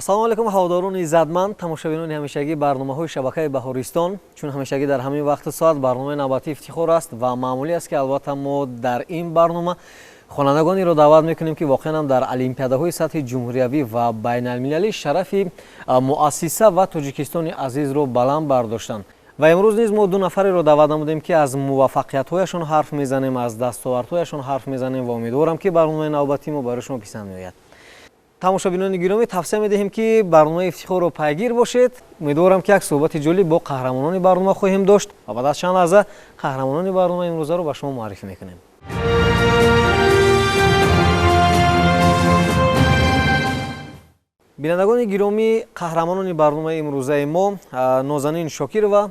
ассалому алайкум ҳаводорони иззатманд, тамошобинони ҳамешагии барномаҳои шабакаи Баҳористон. Чун ҳамешагӣ дар ҳамин вақту соат барномаи навбатӣ ифтихор аст ва маъмулӣ аст ки албатта мо дар ин барнома хонандагонеро даъват мекунем ки воқеан ҳам дар олимпиадаҳои сатҳи ҷумҳуриявӣ ва байналмилалӣ шарафи муассиса ва Тоҷикистони азизро баланд бардоштанд. ва имрӯз низ мо ду нафареро даъват намудем ки аз муваффақиятҳояшон ҳарф мезанем, аз дастовардҳояшон ҳарф мезанем ва умедворам ки барномаи навбатӣ мо барои шумо писанд меояд. тамошобинони гиромӣ, тавсия медиҳем ки барномаи ифтихорро пайгир бошед. умедворам ки як суҳбати ҷолиб бо қаҳрамонони барнома хоҳем дошт ва баъд аз чанд лаҳза қаҳрамонони барномаи имрӯзаро ба шумо муаррифӣ мекунем. бинандагони гиромӣ, қаҳрамонони барномаи имрӯзаи мо Нозанин Шокирова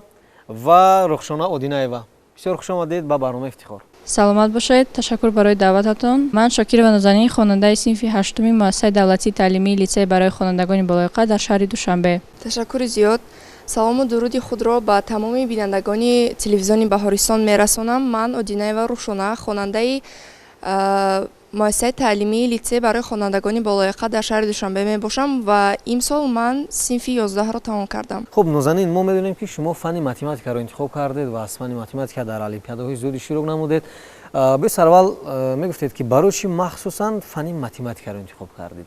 ва Рухшона Одинаева. бисёр хушомадед ба барномаи ифтихор. саломат бошед, ташаккур барои даъвататон. Ман Шокирова Нозанин, хонандаи синфи 8-уми муассисаи давлатии таълимии лицей барои хонандагони болои қад дар шаҳри Душанбе. Ташаккури зиёд. Салому дуруди худро ба тамоми бинандагони телевизиони Баҳористон мерасонам. Ман Одинаева Рухшона, хонандаи муассисаи таълимии лицей барои хонандагони болои қад дар шаҳри Душанбе мебошам ва имсол ман синфи 11-ро тамом кардам. Хуб, Нозанин, мо медонем ки шумо фанни математикаро интихоб кардед ва аз фанни математика дар олимпиадаҳои зиёд иштирок намудед. Бисар аввал мегуфтед ки барои чӣ махсусан фанни математикаро интихоб кардед?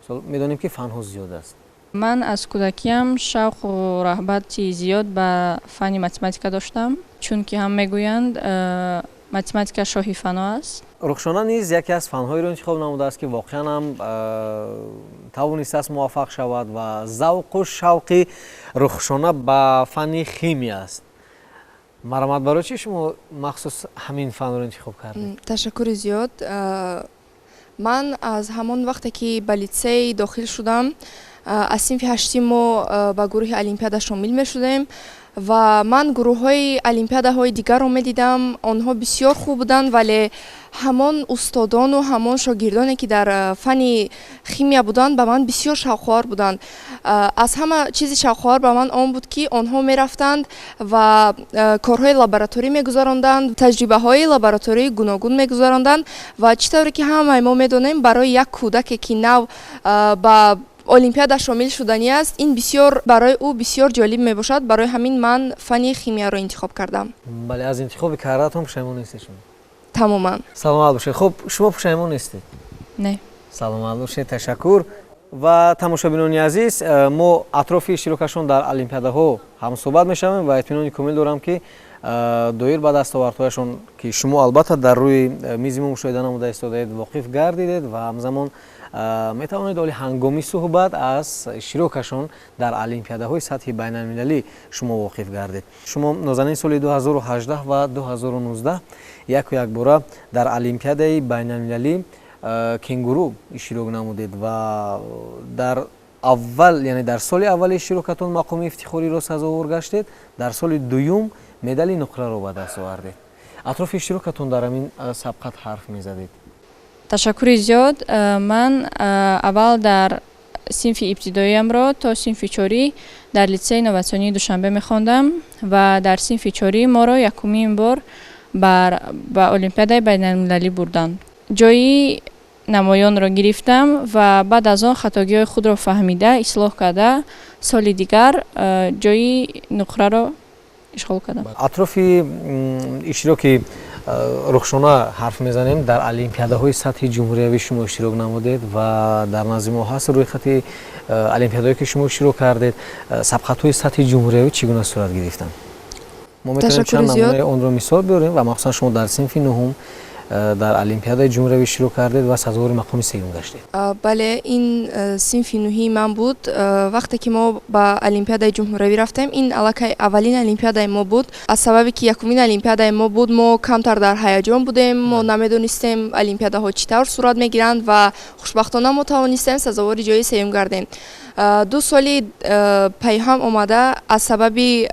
Медонем ки фанҳо зиёд аст. Ман аз кӯдакиам шавқу раҳбати зиёд ба фанни математика доштам, чунки ҳам мегӯянд математика шоҳи фанҳо аст. Рухшона низ яке аз фанҳоеро интихоб намудааст ки воқеан ҳам тавонистааст муваффақ шавад ва завқу шавқи Рухшона ба фанни химия аст. Марамат, барои чӣ шумо махсус ҳамин фанро интихоб кардед? Ташаккури зиёд. Ман аз ҳамон вақте ки ба лицей дохил шудам, аз синфи 8 мо ба гурӯҳи олимпиада шомил мешудем ва ман гурӯҳҳои олимпиадаҳои дигарро медидам. Онҳо бисёр хуб буданд, вале ҳамон устодону ҳамон шогирдоне ки дар фанни химия буданд ба ман бисёр шавқовар буданд. Аз ҳама чизи шавқовар ба ман он буд ки онҳо мерафтанд ва корҳои лабораторӣ мегузаронданд, таҷрибаҳои лаборатории гуногун мегузаронданд ва чӣ тавре ки ҳамаи мо медонем, барои як кӯдаке ки нав ба олимпиада шомил шудани аст, ин бисёр барои ӯ бисёр ҷолиб мебошад. Барои ҳамин ман фанни химияро интихоб кардам. Бале, аз интихоби кардаатон пушаймон нестед шумо? Тамоман. Саломат бошед. Хуб, шумо пушаймон нестед? Не. Саломат бошед, ташаккур. ва тамошобинони азиз, мо атрофи иштирокашон дар олимпиадаҳо ҳамсӯҳбат мешавем ва итминони комил дорам ки доир ба дастовардҳояшон ки шумо албатта дар рӯи мизи мо мушоҳида намуда истодаед, воқиф гардидед ва ҳамзамон метавонед оли ҳангоми суҳбат аз иштирокашон дар олимпиадаҳои сатҳи байналмилалӣ шумо воқиф гардед. Шумо Нозанин соли 2018 ва 2019 як бора дар олимпиадаи байналмилалӣ кенгуру иштирок намудед ва дар аввал, яъне дар соли аввали иштирокатон мақоми ифтихориро сазовор гаштед, дар соли дуюм медали нуқраро ба даст овардед. атрофи иштирокатон дар ҳамин сабқат ҳарф мезадед. Ташаккури зиёд. Ман аввал дар синфи ибтидоиямро то синфи 4 дар лицеи инноватсионии Душанбе мехондам ва дар синфи 4 моро якумин бор ба олимпиадаи байналмилалӣ бурданд. ҷои намоёнро гирифтам ва баъд аз он хатогиҳои худро фаҳмида, ислоҳ карда, соли дигар ҷои нуқраро ишғол кардам. атрофи иштироки Рухшона ҳарф мезанем. Дар олимпиадаҳои сатҳи ҷумҳуриявӣ шумо иштирок намудед ва дар назди мо ҳаст рӯйхати олимпиадаҳое ки шумо иштирок кардед. Сабқатҳои сатҳи ҷумҳуриявӣ чӣ гуна сурат гирифтанд? Мо метавонем чанд намунаи онро мисол биёрем ва махсусан шумо дар синфи 9 дар олимпиадаи ҷумҳуриявӣ иштирок кардед ва сазовори мақоми сеюм гаштед. Бале, ин синфи 9 ман буд. Вақте ки мо ба олимпиадаи ҷумҳуриявӣ рафтем, ин аллакай аввалин олимпиадаи мо буд. Аз сабаби ки якумин олимпиадаи мо буд, мо камтар дар ҳаяҷон будем. Мо намедонистем олимпиадаҳо чӣ тавр сурат мегиранд ва хушбахтона мо тавонистем сазовори ҷои сеюм гардем. 2 соли пайҳам омада аз сабаби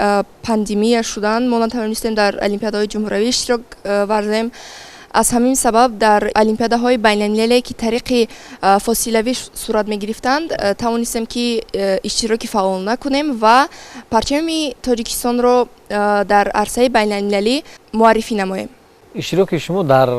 пандемия шудан мо натавонистем дар олимпиадаҳои ҷумҳуриявӣ иштирок варзем. аз ҳамин сабаб дар олимпиадаҳои байналмилалие ки тариқи фосилавӣ сурат мегирифтанд тавонистем ки иштироки фаъол накунем ва парчами Тоҷикистонро дар арсаи байналмилалӣ муаррифӣ намоем. иштироки шумо дар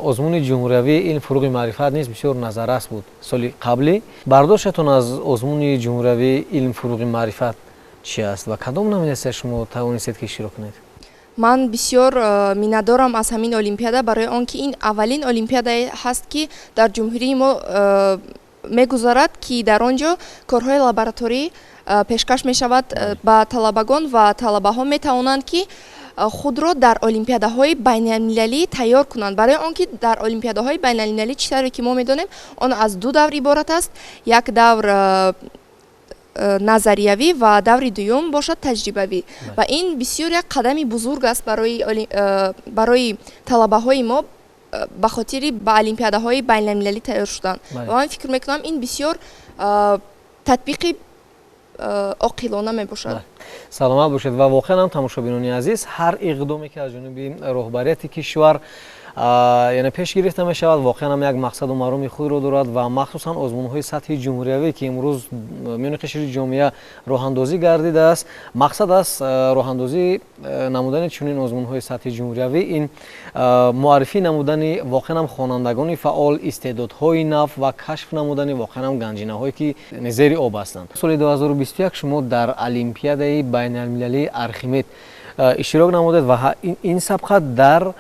озмуни ҷумҳуриявии илм фуруғи маърифат низ бисёр назаррас буд соли қаблӣ. Бардоштатон аз озмуни ҷумҳуриявии илм фуруғи маърифат чӣ аст ва кадом номинатсия шумо тавонистед ки иштирок кунед? ман бисёр миннатдорам аз ҳамин олимпиада, барои он ки ин аввалин олимпиадае ҳаст ки дар ҷумҳурии мо мегузарад, ки дар он ҷо корҳои лабораторӣ пешкаш мешавад ба талабагон ва талабаҳо метавонанд ки худро дар олимпиадаҳои байналмилалӣ тайёр кунанд. Барои он ки дар олимпиадаҳои байналмилалӣ чӣ тавре ки мо медонем, он аз ду давр иборат аст. Як давр назариявӣ ва даври дуюм бошад таҷрибавӣ. Ва ин бисёр як қадами бузург аст барои талабаҳои мо ба хотири ба олимпиадаҳои байналмилалӣ тайёр шудан. Ва ман фикр мекунам ин бисёр татбиқи оқилона мебошад. саломат бошед. ва воқеан ҳам тамошобинони азиз, ҳар иқдоме ки аз ҷониби роҳбарияти кишвар яъне пеш гирифта мешавад, воқеан ҳам як мақсаду мароми худро дорад ва махсусан озмунҳои сатҳи ҷумҳуриявӣ ки имрӯз миёни қишри ҷомеа роҳандозӣ гардидааст. Мақсад аст роҳандозӣ намудани чунин озмунҳои сатҳи ҷумҳуриявӣ ин муаррифӣ намудани воқеан ҳам хонандагони фаъол, истеъдодҳои нав ва кашф намудани воқеан ҳам ганҷинаҳое ки зери об ҳастанд. Соли 2021 шумо дар олимпиадаи байналмилалии Архимед иштирок намудед ва ин сабқа дар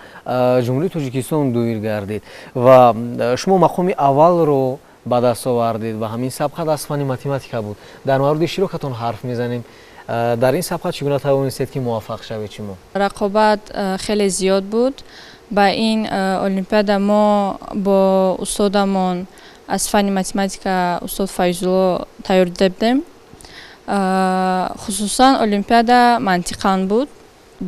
ҷумҳурии Тоҷикистон дуир гардид ва шумо мақоми аввалро ба даст овардед ва ҳамин сабқа аз фани математика буд. Дар мавриди иштирокатон ҳарф мезанем. дар ин сабқа чӣ гуна тавонистед ки муваффақ шавед шумо? Рақобат хеле зиёд буд. Ба ин олимпиада мо бо устодамон аз фани математика устод Файзулло тайёр дида будем. Хусусан олимпиада мантиқан буд.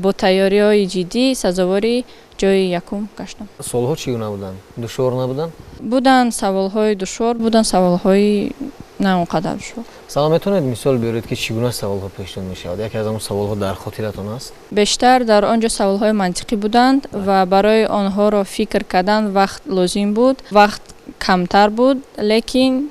Бо тайёриҳои ҷиддӣ сазовори ҷои якум гаштам. Суолҳо чӣ гуна буданд? Душвор набуданд? Буданд саволҳои душвор, буданд саволҳои на он қадар душвор. Салом, метавонед мисол биёред ки чӣ гуна саволҳо пешниҳод мешавад? Яке аз ҳамон саволҳо дар хотиратон аст? Бештар дар он ҷо саволҳои мантиқӣ буданд ва барои онҳоро фикр кардан вақт лозим буд. Вақт камтар буд, лекин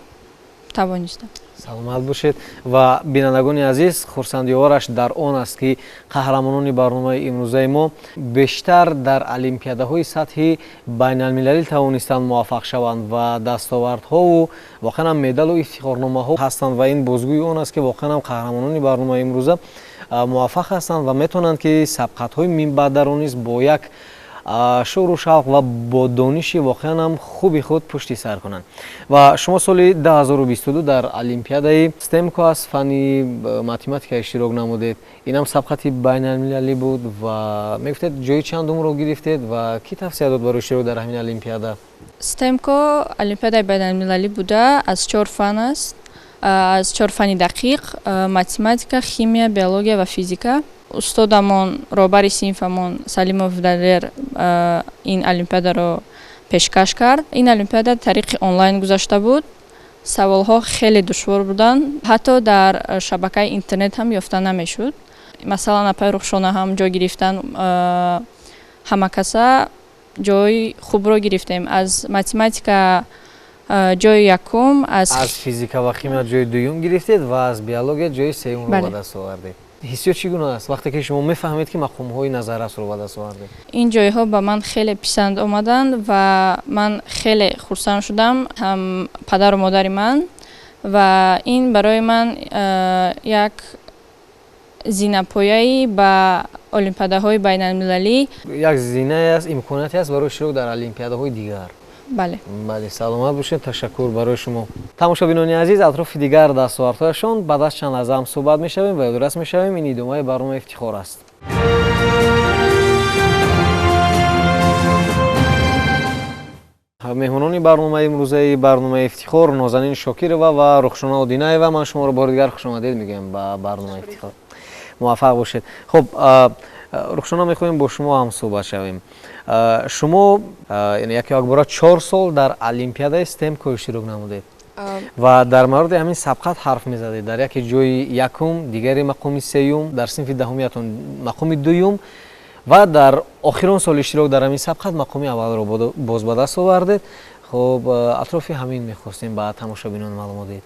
тавонистам. саломат бошед. ва бинандагони азиз, хурсандиовараш дар он аст ки қаҳрамонони барномаи имрӯзаи мо бештар дар олимпиадаҳои сатҳи байналмилалӣ тавонистанд муваффақ шаванд ва дастовардҳову воқеан ҳам медалу ифтихорномаҳо ҳастанд ва ин бозгӯи он аст ки воқеан ҳам қаҳрамонони барномаи имрӯза муваффақ ҳастанд ва метавонанд ки сабқатҳои минбаъдаро низ бо як шӯру шавқ ва бо дониши воқеан ҳам хуби худ пушти сар кунанд. ва шумо соли 2022 дар олимпиадаи стемко аз фани математика иштирок намудед. ин ҳам сабқати байналмилалӣ буд ва мегуфтед ҷои чандумро гирифтед ва кӣ тавсия дод барои иштирок дар ҳамин олимпиада? Стемко олимпиадаи байналмилалӣ буда аз 4 фан аст. Аз 4 фани дақиқ: математика, химия, биология ва физика. Устодамон, роҳбари синфамон Салимов Далер ин олимпиадаро пешкаш кард. Ин олимпиада тариқи онлайн гузашта буд. Саволҳо хеле душвор буданд. Ҳатто дар шабакаи интернет ҳам ёфта намешуд. Масалан, апай рухшона ҳам ҷой гирифтан, ҳамакаса ҷои хубро гирифтем. Аз математика ҷои якум, аз физика ва химия ҷои дуюм гирифтед ва аз биология ҷои сеюмро ба даст овардед. ҳиссиёт чӣ гуна аст вақте ки шумо мефаҳмед ки мақомҳои назаррасро ба даст овардед? ин ҷойҳо ба ман хеле писанд омаданд ва ман хеле хурсанд шудам, ҳам падару модари ман, ва ин барои ман як зинапояи ба олимпиадаҳои байналмилалӣ, як зинае аст, имконияте аст барои иштирок дар олимпиадаҳои дигар. бале. бале, саломат бошед. Ташаккур барои шумо. тамошобинони азиз, атрофи дигар дастовардҳояшон баъд аз чанд лаҳза ҳам суҳбат мешавем ва ёдорас мешавем. ин идомаи барномаи ифтихор аст. меҳмонони барномаи имрӯзаи барномаи ифтихор Нозанин Шокирова ва Рухшона Одинаева. ман шуморо бори дигар хушомадед мегӯям ба барномаи ифтихор. муваффақ бошед. хуб, Рухшона, мехоҳем бо шумо ҳам суҳбат шавем. шумо яке якбора 4 сол дар олимпиадаи стемко иштирок намудед ва дар мавриди ҳамин сабқат ҳарф мезадед. дар яке ҷои якум, дигари мақоми сеюм, дар синфи даҳумиятон мақоми дуюм ва дар охирон соли иштирок дар ҳамин сабқат мақоми аввалро боз ба даст овардед. хуб, атрофи ҳамин мехостем ба тамошобинон маълумот диҳед.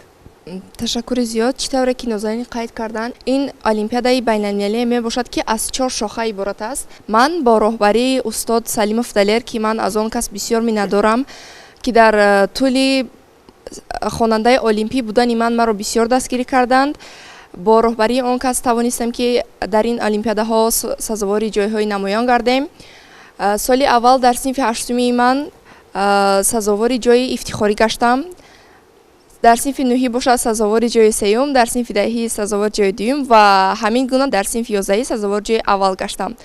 ташаккури зиёд. Чӣ тавре ки нозанин қайд карданд, ин олимпиадаи байналмилалие мебошад ки аз 4 шоха иборат аст. Ман бо роҳбарии устод Салимов Далер, ки ман аз он кас бисёр миннатдорам, ки дар тӯли хонандаи олимпӣ будани ман маро бисёр дастгирӣ карданд. Бо роҳбарии он кас тавонистем ки дар ин олимпиадаҳо сазовори ҷойҳои намоён гардем. Соли аввал дар синфи 8-уми ман сазовори ҷойи ифтихорӣ гаштам. дар синфи 9 бошад сазовори ҷойи сеюм, дар синфи 10 сазовори ҷойи дуюм ва ҳамин гуна дар синфи 11 сазовори ҷойи аввал гаштам.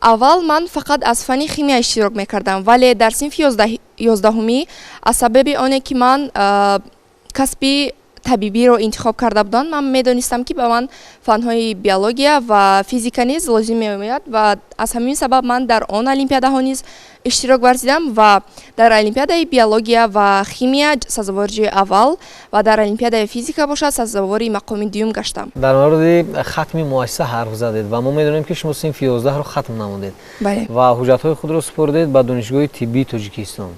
аввал ман фақат аз фанни химия иштирок мекардам, вале дар синфи 11-уми аз сабаби оне ки ман касби табибиро интихоб карда будам, ман медонистам ки ба ман фанҳои биология ва физика низ лозим меояд ва аз ҳамин сабаб ман дар он олимпиадаҳо низ иштирок варзидам ва дар олимпиадаи биология ва химия сазовори ҷойи аввал ва дар олимпиадаи физика бошад сазовори мақоми дуюм гаштам. дар мавриди хатми муассиса ҳарф задед ва мо медонем ки шумо синфи 11-ро хатм намудед ва ҳуҷҷатҳои худро супурдед ба донишгоҳи тиббии Тоҷикистон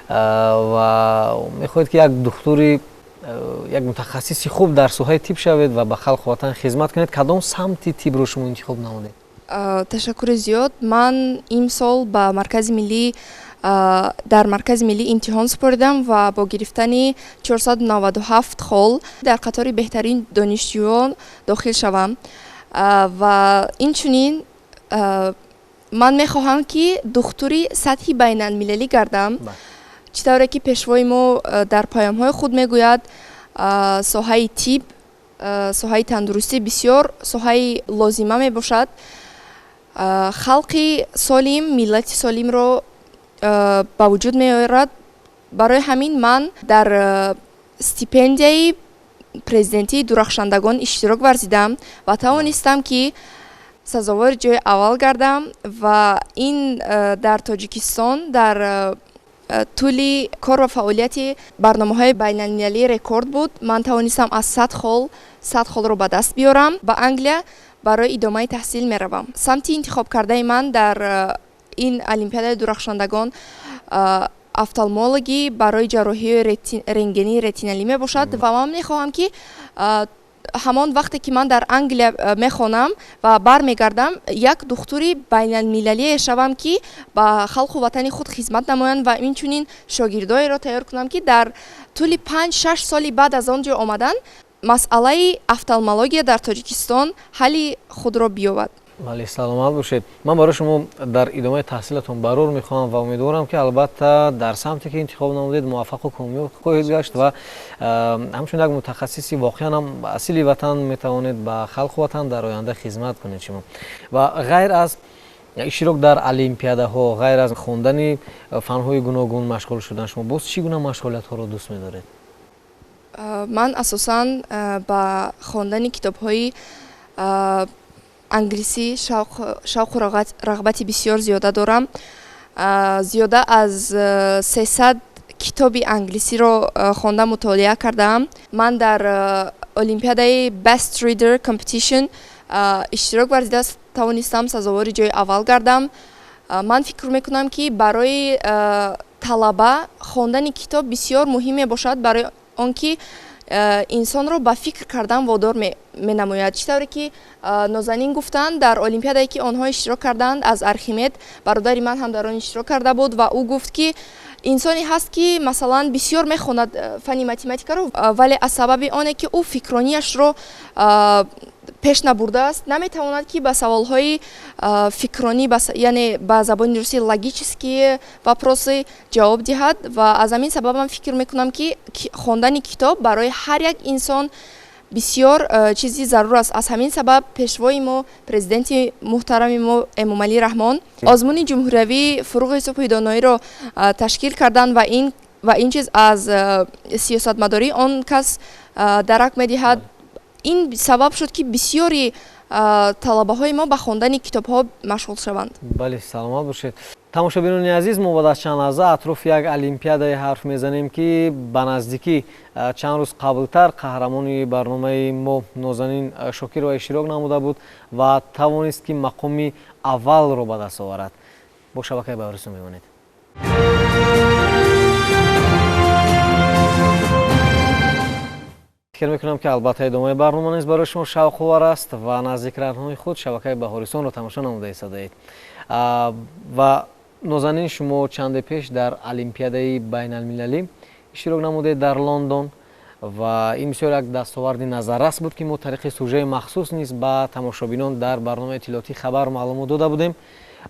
ва мехоҳед ки як духтури як мутахассиси хуб дар соҳаи тиб шавед ва ба халқу ватан хизмат кунед. Кадом самти тибро шумо интихоб намудед? Ташаккури зиёд. Ман имсол ба маркази миллӣ дар маркази миллӣ имтиҳон супоридам ва бо гирифтани 497 хол дар қатори беҳтарин донишҷӯён дохил шавам ва инчунин ман мехоҳам ки духтури сатҳи байналмилалӣ гардам. чӣ тавре ки пешвои мо дар паёмҳои худ мегӯяд, соҳаи тиб, соҳаи тандурустӣ бисёр соҳаи лозима мебошад. халқи солим, миллати солимро ба вуҷуд меорад. барои ҳамин ман дар стипендияи президентии дурахшандагон иштирок варзидам ва тавонистам ки сазовори ҷойи аввал гардам ва ин дар Тоҷикистон дар тӯли кор ва фаъолияти барномаҳои байналмилалӣ рекорд буд. Ман тавонистам аз 100 холро ба даст биёрам. Ба Англия барои идомаи таҳсил меравам. Самти интихоб кардаи ман дар ин олимпиадаи дурахшандагон офталмологӣ барои ҷарроҳии рентгении ретиналӣ мебошад ва ман мехоҳам ки ҳамон вақте ки ман дар Англия мехонам ва бармегардам, як духтури байналмилалие шавам ки ба халқу ватани худ хизмат намоям ва инчунин шогирдоеро тайёр кунам ки дар тӯли 5-6 соли баъд аз он ҷо омадан масъалаи офталмология дар Тоҷикистон ҳалли худро биёбад. бале, саломат бошед. Ман барои шумо дар идомаи таҳсилатон барор мехоҳам ва умедворам ки албатта дар самте ки интихоб намудед муваффақу камёб хоҳед гашт ва ҳамчун як мутахассиси воқеан ҳам асили ватан метавонед ба халқу ватан дар оянда хизмат кунед шумо. Ва ғайр аз иштирок дар олимпиадаҳо, ғайр аз хондани фанҳои гуногун машғул шудан, шумо боз чӣ гуна машғулиятҳоро дӯст медоред? Ман асосан ба хондани китобҳои англисӣ шавқу рағбати бисёр зиёда дорам. зиёда аз 300 китоби англисиро хонда мутолиа кардаам. Ман дар олимпиадаи Best Reader Competition иштирок варзида тавонистам сазовори ҷойи аввал гардам. Ман фикр мекунам ки барои талаба хондани китоб бисёр муҳим мебошад, барои он ки инсонро ба фикр кардан водор менамояд. чӣ тавре ки нозанин гуфтанд, дар олимпиадае ки онҳо иштирок карданд, аз Архимед, бародари ман ҳам дар он иштирок карда буд ва ӯ гуфт ки инсоне ҳаст ки масалан бисёр мехонад фанни математикаро, вале аз сабаби оне ки ӯ фикрониашро пеш набурдааст, наметавонад ки ба саволҳои фикронӣ, яъне ба забони русӣ логические вопросы ҷавоб диҳад ва аз ҳамин сабаб ман фикр мекунам ки хондани китоб барои ҳар як инсон бисёр чизи зарур аст. Аз ҳамин сабаб пешвои мо, президенти муҳтарами мо Эмомалӣ Раҳмон озмуни ҷумҳуриявии фуруғи субҳи доноиро ташкил карданд ва ин чиз аз сиёсатмадории он кас дарак медиҳад. ин сабаб шуд ки бисёри талабаҳои мо ба хондани китобҳо машғул шаванд. бале, саломат бошед. тамошобинони азиз, мо баъд аз чанд лаҳза атрофи як олимпиадае ҳарф мезанем ки ба наздикӣ чанд рӯз қаблтар қаҳрамони барномаи мо Нозанин Шокирова иштирок намуда буд ва тавонист ки мақоми аввалро ба даст оварад. бо шабакаи Баврисо мемонед. фикр мекунам ки албатта идомаи барнома низ барои шумо шавқовар аст ва наздик ранҳои худ шабакаи баҳористонро тамошо намуда истодаед. Ва нозанин шумо чанде пеш дар олимпиадаи байналмилалӣ иштирок намудед дар Лондон ва ин бисёр як дастоварди назаррас буд ки мо тариқи сужаи махсус низ ба тамошобинон дар барномаи иттилоотӣ хабар маълумот дода будем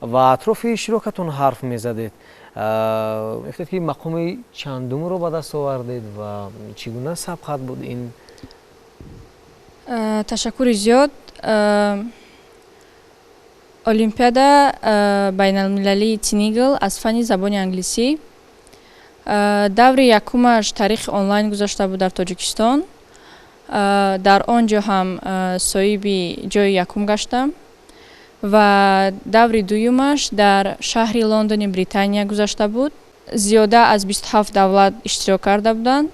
ва атрофи иштирокатон ҳарф мезадед. мефтед ки мақоми чандумро ба даст овардед ва чӣ гуна сабқат буд ин? Ташаккури зиёд. Олимпиада байналмилалии Тинигл аз фани забони англисӣ даври якумаш тариқи онлайн гузашта буд дар Тоҷикистон. Дар он ҷо ҳам соҳиби ҷои якум гаштам ва даври дуюмаш дар шаҳри Лондони Британия гузашта буд. Зиёда аз 27 давлат иштирок карда буданд.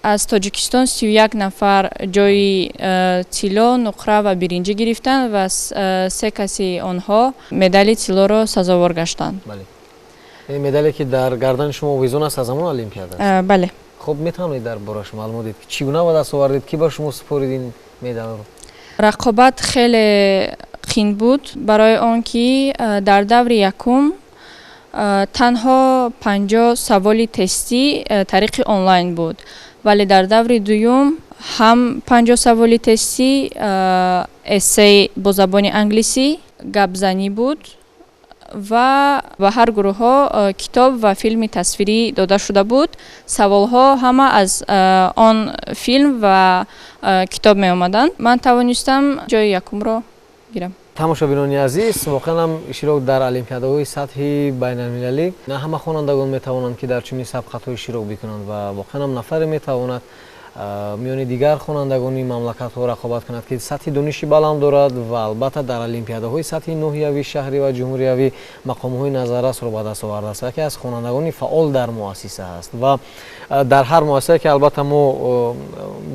Аз Тоҷикистон 31 нафар ҷои тилло, нуқра ва биринҷӣ гирифтанд ва 3 каси онҳо медали тиллоро сазовор гаштанд. Бале. Медале ки дар гардани шумо овезон аст аз ҳамон олимпиада аст? Бале. Хуб, метавонед дар борааш маълумот дед ки чӣ гуна ба даст овардед? Ки ба шумо супорид ин медалро? Рақобат хеле қин буд, барои он ки дар даври якум танҳо 50 саволи тестӣ тариқи онлайн буд, вале дар даври дуюм ҳам 50 саволи тестӣ, эссей бо забони англисӣ, гапзанӣ буд ва ба ҳар гурӯҳҳо китоб ва филми тасвирӣ дода шуда буд. Саволҳо ҳама аз он филм ва китоб меомаданд. Ман тавонистам ҷои якумро гирам. тамошобинони азиз, воқеан ҳам иштирок дар олимпиадаҳои сатҳи байналмилалӣ на ҳама хонандагон метавонанд ки дар чунин сабқатҳо иштирок бикунанд ва воқеан ҳам нафаре метавонад миёни дигар хонандагони мамлакатҳо рақобат кунад ки сатҳи дониши баланд дорад ва албатта дар олимпиадаҳои сатҳи ноҳиявӣ, шаҳрӣ ва ҷумҳуриявӣ мақомҳои назаррасро ба даст овардааст. Яке аз хонандагони фаъол дар муассиса ҳаст ва дар ҳар муассисае ки албатта мо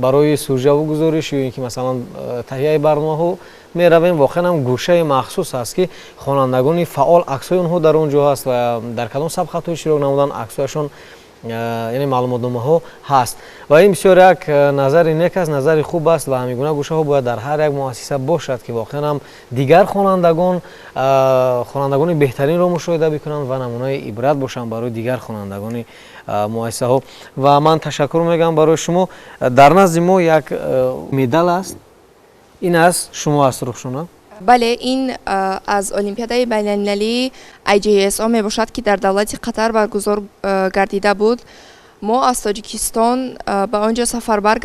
барои сӯжаву гузориш ё ин ки масалан таҳияи барномаҳо меравем, воқеан ҳам гӯшаи махсус ҳаст ки хонандагони фаъол аксҳои онҳо дар он ҷо ҳаст ва дар кадом сабқатҳо иштирок намуданд аксҳояшон яъне маълумотномаҳо ҳаст ва ин бисёр як назари нек аст, назари хуб аст ва ҳамин гуна гӯшаҳо бояд дар ҳар як муассиса бошад ки воқеан ҳам дигар хонандагони беҳтаринро мушоҳида бикунанд ва намунаи ибрат бошанд барои дигар хонандагони муассисаҳо. Ва ман ташаккур мегӯям барои шумо. Дар назди мо як медал аст. ин аст шумо аст рухшона? бале, ин аз олимпиадаи байналмилалии IJSO мебошад ки дар давлати Қатар баргузор гардида буд. мо аз Тоҷикистон ба он ҷо сафарбар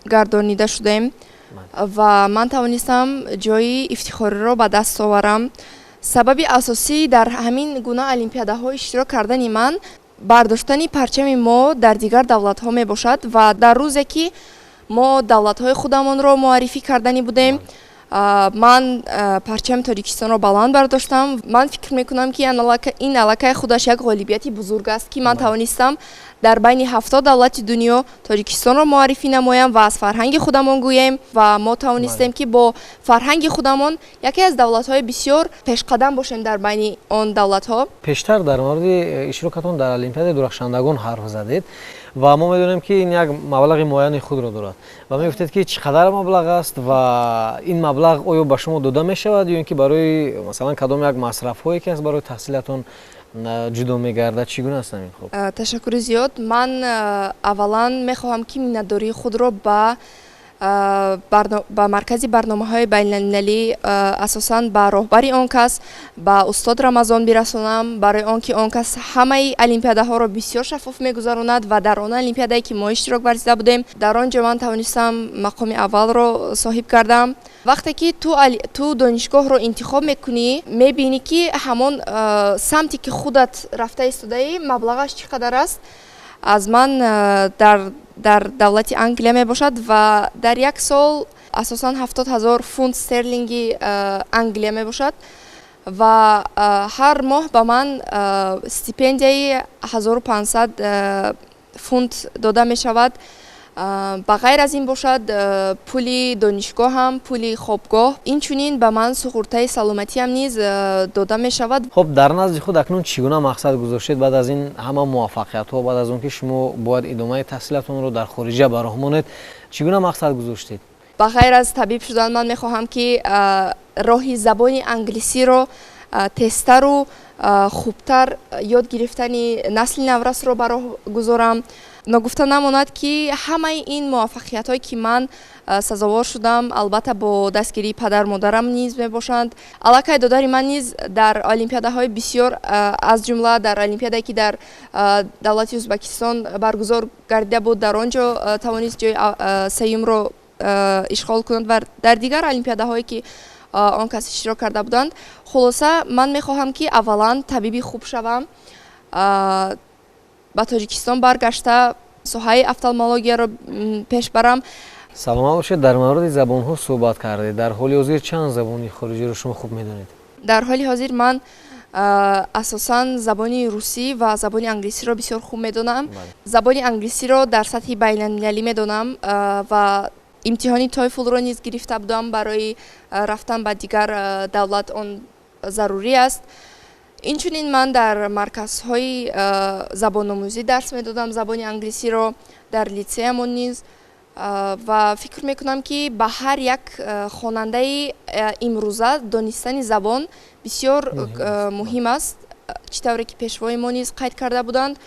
гардонида шудем ва ман тавонистам ҷои ифтихориро ба даст оварам. Сабаби асосӣ дар ҳамин гуна олимпиадаҳо иштирок кардани ман бардоштани парчами мо дар дигар давлатҳо мебошад ва дар рӯзе ки мо давлатҳои худамонро муаррифӣ кардани будем, ман парчами Тоҷикистонро баланд бардоштам. Ман фикр мекунам ки ин аллакай худаш як ғолибияти бузург аст ки ман тавонистам дар байни 70 давлати дунё Тоҷикистонро муаррифӣ намоям ва аз фарҳанги худамон гӯем ва мо тавонистем ки бо фарҳанги худамон яке аз давлатҳои бисёр пешқадам бошем дар байни он давлатҳо. пештар дар мавриди иштирокатон дар олимпиадаи дурахшандагон ҳарф задед ва мо медонем ки ин як маблағи муайяни худро дорад ва мегуфтед ки чӣ қадар маблағ аст ва ин маблағ оё ба шумо дода мешавад ё ин ки барои масалан кадом як масрафҳое ки аст барои таҳсилатон ҷудо мегардад? Чӣ гуна аст ҳамин? Хуб, ташаккури зиёд. Ман аввалан мехоҳам ки миннатдории худро ба маркази барномаҳои байналмилалӣ, асосан ба роҳбари он кас, ба устод Рамазон бирасонам, барои он ки он кас ҳамаи олимпиадаҳоро бисёр шаффоф мегузаронад ва дар он олимпиадае ки мо иштирок варзида будем, дар он ҷо ман тавонистам мақоми аввалро соҳиб кардам. вақте ки ту донишгоҳро интихоб мекунӣ, мебинӣ ки ҳамон самте ки худат рафта истодаӣ маблағаш чӣ қадар аст. аз ман дар давлати Англия мебошад ва дар як сол асосан 70,000 фунт стерлинги Англия мебошад ва ҳар моҳ ба ман стипендияи 1500 фунт дода мешавад ба ғайр аз ин бошад пули донишгоҳ ҳам пули хобгоҳ инчунин ба ман суғуртаи саломатиам низ дода мешавад. хоб дар назди худ акнун чӣ гуна мақсад гузоштед баъд аз ин ҳама муваффақиятҳо баъд аз он ки шумо бояд идомаи таҳсилатонро дар хориҷа ба роҳ монед чӣ гуна мақсад гузоштед? ба ғайр аз табиб шудан ман мехоҳам ки роҳи забони англисиро тезтару хубтар ёд гирифтани насли наврасро ба роҳ гузорам. Ногуфта намонад ки ҳамаи ин муваффақиятҳое ки ман сазовор шудам албатта бо дастгирии падар модарам низ мебошанд. Аллакай додари ман низ дар олимпиадаҳои бисёр аз ҷумла дар олимпиадае ки дар давлати Ӯзбекистон баргузор гардида буд дар он ҷо тавонист ҷои сеюмро ишғол кунад ва дар дигар олимпиадаҳое ки он кас иштирок карда буданд. Хулоса ман мехоҳам ки аввалан табиби хуб шавам, ба Тоҷикистон баргашта соҳаи офталмологияро пеш барам. саломат бошед. дар мавриди забонҳо суҳбат кардед. дар ҳоли ҳозир чанд забони хориҷиро шумо хуб медонед? Дар ҳоли ҳозир ман асосан забони русӣ ва забони англисиро бисёр хуб медонам. Забони англисиро дар сатҳи байналмилалӣ медонам ва имтиҳони TOEFL-ро низ гирифта будам. Барои рафтан ба дигар давлат он зарурӣ аст. Инчунин ман дар марказҳои забономӯзӣ дарс медодам забони англисиро дар литсеямон низ ва фикр мекунам ки ба ҳар як хонандаи имрӯза донистани забон бисёр муҳим аст, чӣ тавре ки пешвои мо низ қайд карда буданд.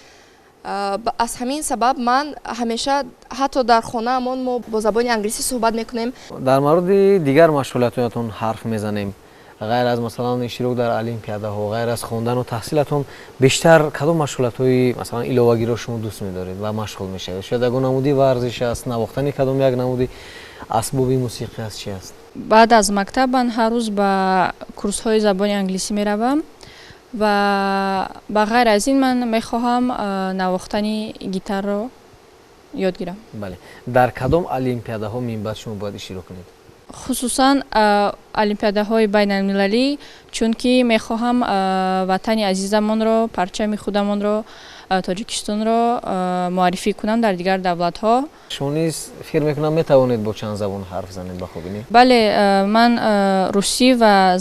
аз ҳамин сабаб ман ҳамеша ҳатто дар хонаамон мо бо забони англисӣ суҳбат мекунем. дар мавриди дигар машғулиятҳоятон ҳарф мезанем. غیر از مثلا اشتراک در المپیاده ها، غیر از خواندن و تحصیلتون بیشتر کدام مشغولیت‌های مثلا علاوه‌گی رو شما دوست می‌دارید و مشغول میشید؟ شاید اگه نمودی ورزش است، نواختن کدام یک نمودی اسباب موسیقی است چی است؟ بعد از مکتب من هر روز با کورس‌های زبان انگلیسی میروم و با غیر از این من می‌خواهم نواختن گیتار رو یاد گیرم. بله. در کدام المپیاده ها من بعد شما باید اشتراک کنید؟ خصوصا олимпиадаҳои байналмилалӣ, чунки мехоҳам ватани азизамонро, парчами худамонро, Тоҷикистонро муаррифӣ кунам дар дигар давлатҳо. шумо низ фикр мекунам метавонед бо чанд забон ҳарф занед ба хубӣ? бале, ман русӣ ва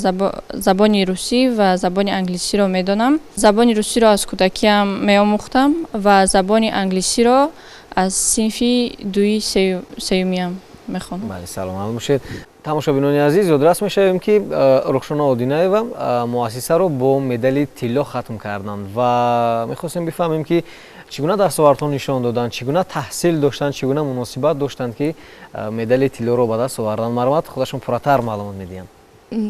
забони русӣ ва забони англисиро медонам. Забони русиро аз кӯдакиам меомӯхтам ва забони англисиро аз синфи дуи сеюмиам мехонам. бале, саломат бошед. тамошобинони азиз, ёдрас мешавем ки Рухшона Одинаева муассисаро бо медали тилло хатм карданд ва мехостем бифаҳмем ки чӣ гуна дастовардҳо нишон доданд, чӣ гуна таҳсил доштанд, чӣ гуна муносибат доштанд ки медали тиллоро ба даст оварданд. Марват худашон пурратар маълумот медиҳанд.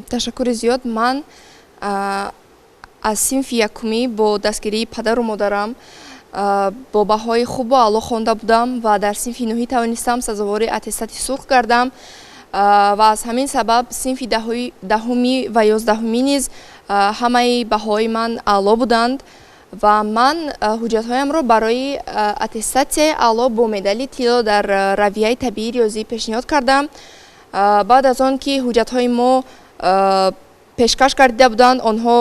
Ташаккури зиёд. Ман аз синфи якумӣ бо дастгирии падару модарам бо баҳои хубу аъло хонда будам ва дар синфи нӯҳӣ тавонистам сазовори аттестати сурх гардам ва аз ҳамин сабаб синфи даҳумӣ ва ёздаҳумӣ низ ҳамаи баҳои ман аъло буданд ва ман ҳуҷҷатҳоямро барои аттестатсияи аъло бо медали тилло дар равияи табиии риёзӣ пешниҳод кардам. баъд аз он ки ҳуҷҷатҳои мо пешкаш гардида буданд, онҳо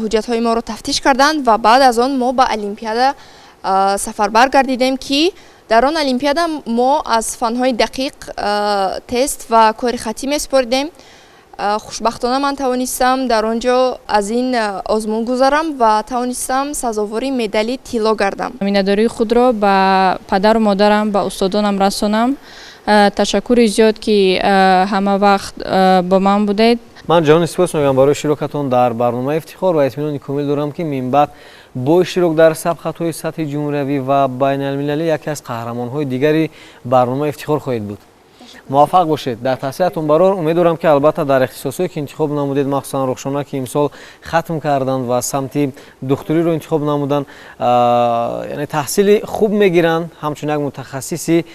ҳуҷҷатҳои моро тафтиш карданд ва баъд аз он мо ба олимпиада сафарбар гардидем ки дар он олимпиада мо аз фанҳои дақиқ тест ва кори хатӣ месупоридем. хушбахтона ман тавонистам дар он ҷо аз ин озмун гузарам ва тавонистам сазовори медали тилло гардам. миннатдории худро ба падару модарам, ба устодонам расонам. ташаккури зиёд ки ҳама вақт бо ман будед. ман ҷаҳони сипос мегӯям барои иштирокатон дар барномаи ифтихор ва итминони комил дорам ки минбаъд бо иштирок дар сабқатҳои сатҳи ҷумҳуриявӣ ва байналмилалӣ яке аз қаҳрамонҳои дигари барномаи ифтихор хоҳед буд. муваффақ бошед дар таҳсилатон барор. умед дорам ки албатта дар ихтисосҳое ки интихоб намудед, махсусан рухшона ки имсол хатм карданд ва самти духтуриро интихоб намуданд, яъне таҳсили хуб мегиранд, ҳамчун як мутахассиси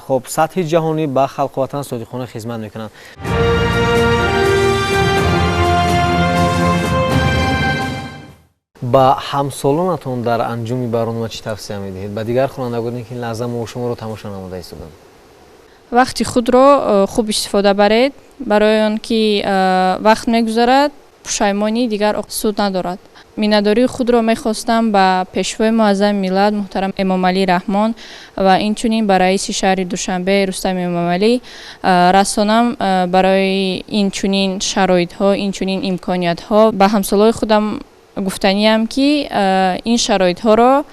хоб сатҳи ҷаҳонӣ ба халқу ватан содиқона хизмат мекунанд. ба ҳамсолонатон дар анҷоми барнома чӣ тавсия медиҳед? ба дигар хонандагоне ки ин лаҳза мо шуморо тамошо намуда истоданд. вақти худро хуб истифода баред, барои он ки вақт мегузарад, пушаймонӣ дигар суд надорад. миннатдории худро мехостам ба пешвои муаззами миллат муҳтарам Эмомалӣ Раҳмон ва инчунин ба раиси шаҳри Душанбе Рустам Эмомалӣ расонам барои инчунин шароитҳо, инчунин имкониятҳо ба ҳамсолои худам гуфтаниям ки ин шароитҳоро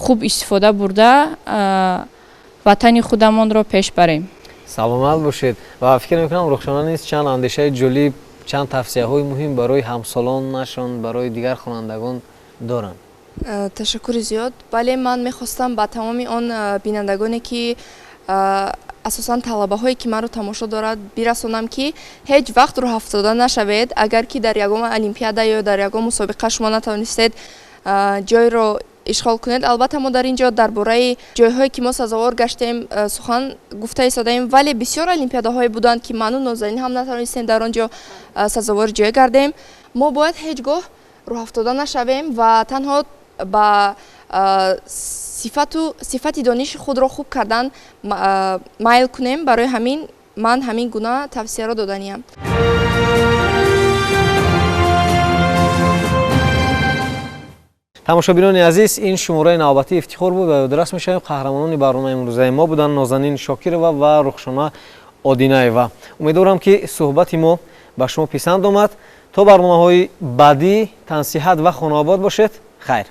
хуб истифода бурда ватани худамонро пеш барем. саломат бошед. Ва фикр мекунам Рухшона низ чанд андешаи ҷолиб, чанд тавсияҳои муҳим барои ҳамсолонашон, барои дигар хонандагон доранд. Ташаккури зиёд. Бале, ман мехостам ба тамоми он бинандагоне ки асосан талабаҳое ки маро тамошо дорад бирасонам ки ҳеҷ вақт роҳафзода нашавед. Агар ки дар ягон олимпиада ё дар ягон мусобиқа шумо натавонистед ҷойро ишғол кунед. Албатта мо дар ин ҷо дар бораи ҷойҳое ки мо сазовор гаштем сухан гуфта истодаем, вале бисёр олимпиадаҳое буданд ки ману нозанин ҳам натавонистем дар он ҷо сазовори ҷой гардем. Мо бояд ҳеҷ гоҳ роҳафзода нашавем ва танҳо ба сифати дониши худро хуб кардан майл кунем. Барои ҳамин ман ҳамин гуна тавсияро доданиям. тамошобинони азиз, ин шумораи навбатии ифтихор буд ва ёдрас мешавем қаҳрамонони барномаи имрӯзаи мо буданд Нозанин Шокирова ва Рухшона Одинаева. Умедворам ки суҳбати мо ба шумо писанд омад. То барномаҳои баъдӣ тансиҳат ва хонаобод бошед. хайр.